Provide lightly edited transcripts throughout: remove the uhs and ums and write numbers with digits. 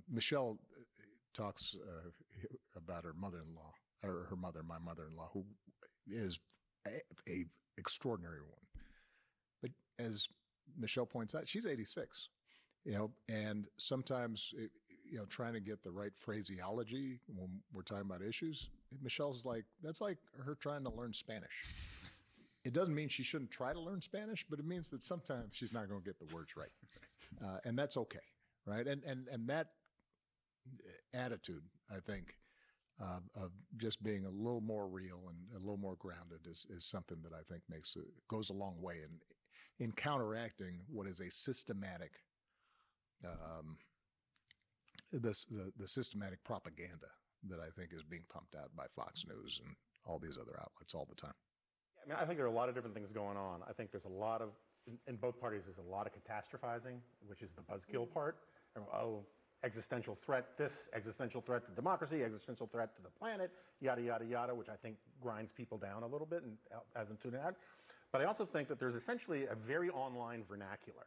Michelle talks about her mother-in-law, or her mother, my mother-in-law, who is a extraordinary woman. But as Michelle points out, she's 86. And sometimes, trying to get the right phraseology when we're talking about issues, Michelle's like, that's like her trying to learn Spanish. It doesn't mean she shouldn't try to learn Spanish, but it means that sometimes she's not going to get the words right. And that's okay, right? And that attitude, I think, of just being a little more real and a little more grounded is something that I think goes a long way in counteracting what is a systematic the systematic propaganda that I think is being pumped out by Fox News and all these other outlets all the time. I mean, I think there are a lot of different things going on. I think there's a lot of, in both parties, there's a lot of catastrophizing, which is the buzzkill part. Oh, existential threat, this existential threat to democracy, existential threat to the planet, yada, yada, yada, which I think grinds people down a little bit and has them tuned out. But I also think that there's essentially a very online vernacular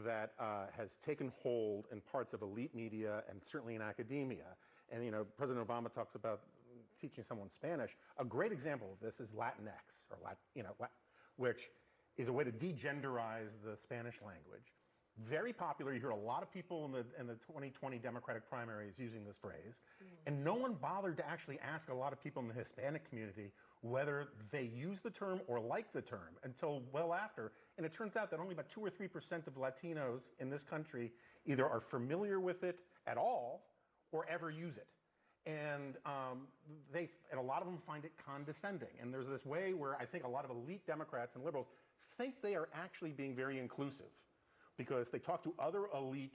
that has taken hold in parts of elite media and certainly in academia. And President Obama talks about teaching someone Spanish. A great example of this is LatinX, which is a way to degenderize the Spanish language. Very popular. You hear a lot of people in the 2020 Democratic primaries using this phrase. And no one bothered to actually ask a lot of people in the Hispanic community whether they use the term or like the term until well after. And it turns out that only about 2 or 3% of Latinos in this country either are familiar with it at all or ever use it. And a lot of them find it condescending. And there's this way where I think a lot of elite Democrats and liberals think they are actually being very inclusive because they talk to other elite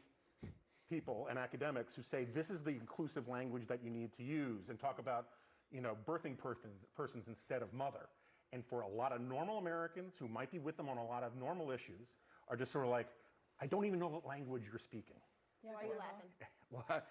people and academics who say this is the inclusive language that you need to use and talk about birthing persons instead of mother. And for a lot of normal Americans who might be with them on a lot of normal issues are just sort of like, I don't even know what language you're speaking. Yeah, why are you laughing? Well,